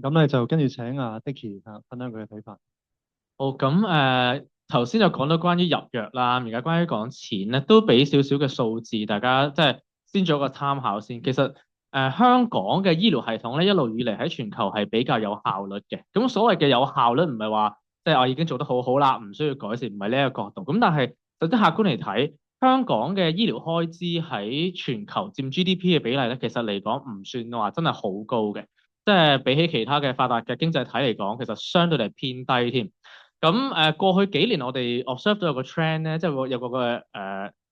咁咧就跟住請阿 Dicky 分享佢嘅睇法。好，咁頭先就講到關於入藥啦，而家關於講錢咧，都俾少少嘅數字，大家即係先做一個參考先。其實香港嘅醫療系統咧，一路以嚟喺全球係比較有效率嘅。咁所謂嘅有效率，唔係話即係我已經做得好好啦，唔需要改善，唔係呢一個角度。咁但係實質客觀嚟睇，香港嘅醫療開支喺全球佔 GDP 嘅比例咧，其實嚟講唔算話真係好高嘅，即係比起其他嘅發達嘅經濟體嚟講，其實相對嚟偏低添。咁過去幾年我哋 observe 到有個 trend 咧，即係有個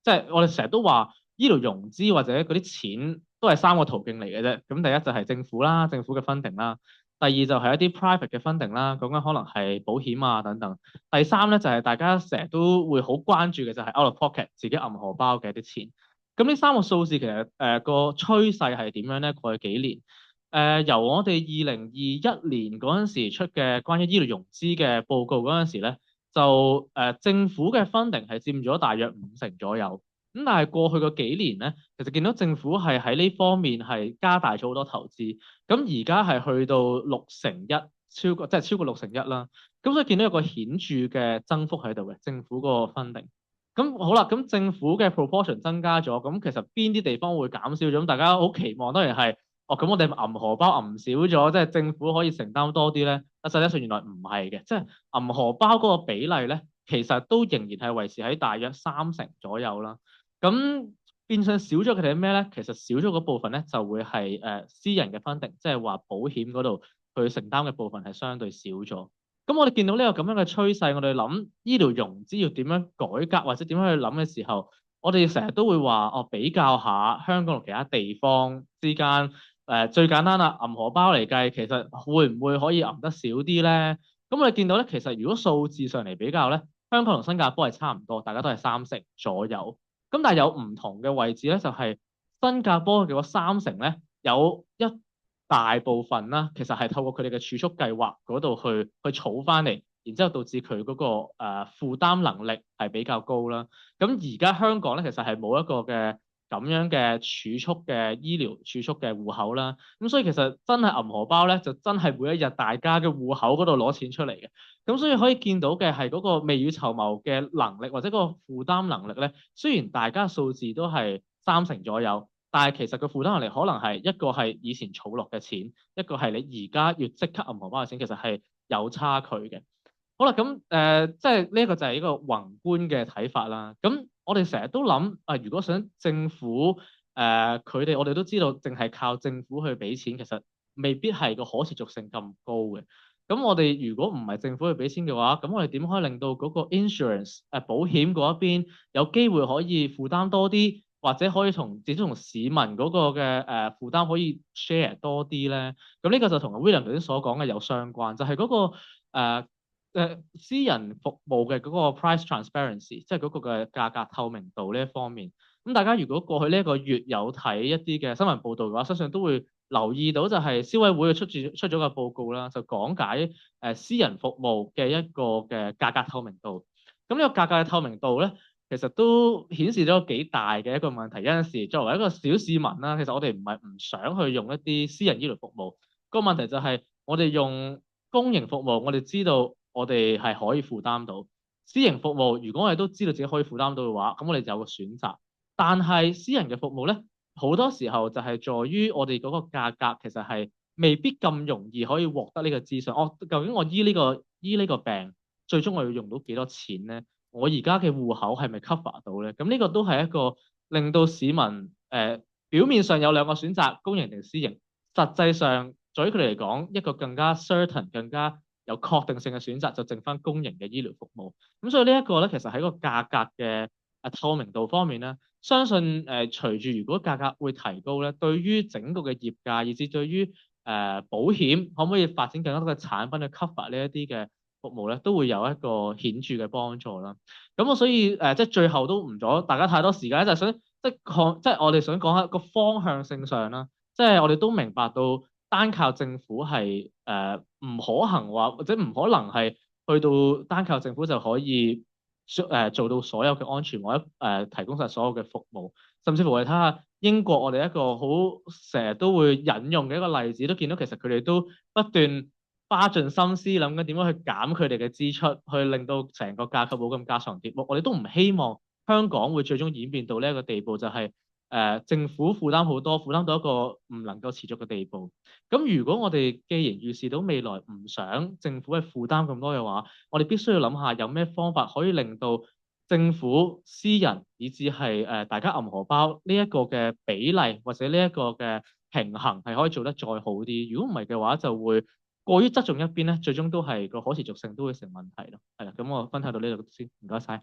即係我哋成日都話醫療融資或者嗰啲錢都係三個途徑嚟嘅啫。咁第一就係政府啦，政府嘅 funding 啦；第二就係一啲 private 嘅 funding 啦，講緊可能係保險啊等等；第三咧就係大家成日都會好關注嘅就係 out of pocket 自己銀荷包嘅一啲錢。咁呢三個數字其實個趨勢係點樣咧？過去幾年？由我哋2021年嗰陣時出嘅關於醫療融資嘅報告嗰陣時咧，就政府嘅 funding 係佔咗大約50%左右。咁但係過去嗰幾年咧，其實見到政府係喺呢方面係加大咗好多投資。咁而家係去到六成一，超過六成一啦。咁所以見到有個顯著嘅增幅喺度嘅政府嗰個 funding。咁好啦，咁政府嘅 proportion 增加咗，咁其實邊啲地方會減少咗？咁大家好期望當然係。哦，咁我哋銀荷包銀少咗，即係政府可以承擔多啲咧。啊，實際上原來唔係嘅，即係銀荷包嗰個比例咧，其實都仍然係維持喺大約30%左右啦。咁變相少咗佢哋係咩咧？其實少咗嗰部分咧，就會係私人嘅 funding，即係話保險嗰度去承擔嘅部分係相對少咗。咁我哋見到呢個咁樣嘅趨勢，我哋諗醫療融資要點樣改革或者點樣去諗嘅時候，我哋成日都會話哦，比較下香港同其他地方之間。最簡單啦，銀荷包嚟計，其實會唔會可以揞得少啲咧？咁我哋見到咧，其實如果數字上嚟比較咧，香港同新加坡係差唔多，大家都係30%左右。咁但係有唔同嘅位置咧，就係新加坡嘅嗰30%咧，有一大部分啦，其實係透過佢哋嘅儲蓄計劃嗰度去儲翻嚟，然之後導致佢嗰個負擔能力係比較高啦。咁而家香港咧，其實係冇一個嘅咁樣嘅儲蓄嘅醫療儲蓄嘅戶口啦，咁所以其實真係銀荷包咧，就真係每一日大家嘅戶口嗰度攞錢出嚟嘅，咁所以可以見到嘅係嗰個未雨綢繆嘅能力或者嗰個負擔能力咧，雖然大家數字都係30%左右，但係其實個負擔能力可能係一個係以前儲落嘅錢，一個係你而家要即刻銀荷包嘅錢，其實係有差距嘅。好啦，咁即係呢一個就係一個宏觀嘅睇法啦。咁我哋成日都諗啊，如果想政府佢哋，我哋都知道，淨係靠政府去俾錢，其實未必係個可持續性咁高嘅。咁我哋如果唔係政府去俾錢嘅話，咁我哋點可以令到嗰個 insurance 保險嗰一邊有機會可以負擔多啲，或者可以至少同市民嗰個嘅負擔可以 share 多啲咧？咁呢個就同 William 頭先所講嘅有相關，就係嗰個私人服務嘅嗰個 price transparency，即係嗰個嘅價格透明度呢一方面。咁大家如果過去呢一個月有睇一啲嘅新聞報導嘅話，相信都會留意到就係消委會出咗個報告啦，就講解私人服務嘅一個嘅價格透明度。咁呢個價格嘅透明度咧，其實都顯示咗幾大嘅一個問題。有陣時作為一個小市民啦，其實我哋唔係唔想去用一啲私人醫療服務。個問題就係我哋用公營服務，我哋知道我哋係可以負擔到；私營服務，如果我哋都知道自己可以負擔到嘅話，咁我哋就有個選擇。但係私人嘅服務咧，好多時候就係在於我哋嗰個價格其實係未必咁容易可以獲得呢個資訊。究竟我醫呢個病，最終我要用到幾多錢咧？我而家嘅戶口係咪 cover 到咧？咁呢個都係一個令到市民表面上有兩個選擇，公營定私營，實際上對於佢哋嚟講，一個更加 certain、更加有確定性嘅選擇，就剩翻公營嘅醫療服務。咁所以呢一個咧，其實喺個價格嘅透明度方面咧，相信隨住如果價格會提高咧，對於整個嘅業界，以至對於保險可唔可以發展更加多嘅產品去 cover 呢一啲嘅服務咧，都會有一個顯著嘅幫助啦。咁我所以即係最後都唔阻大家太多時間，就係想即係我哋想講一個方向性上啦，即係我哋都明白到單靠政府係唔可行話，或者唔可能係去到單靠政府就可以做到所有嘅安全或者提供晒所有嘅服務，甚至乎我哋睇下英國我哋一個好成日都會引用嘅一個例子，都見到其實佢哋都不斷花盡心思諗緊點樣去減佢哋嘅支出，去令到成個架構冇咁架床疊屋。我哋都唔希望香港會最終演變到呢一個地步，就係政府負擔好多，負擔到一個唔能夠持續嘅地步。咁如果我哋既然預示到未來唔想政府去負擔咁多嘅話，我哋必須要諗下有咩方法可以令到政府、私人以至係大家揞荷包呢一個嘅比例或者呢一個嘅平衡係可以做得再好啲。如果唔係嘅話，就會過於側重一邊咧，最終都係個可持續性都會成問題咯。係啦，咁我分享到呢度先，唔該晒。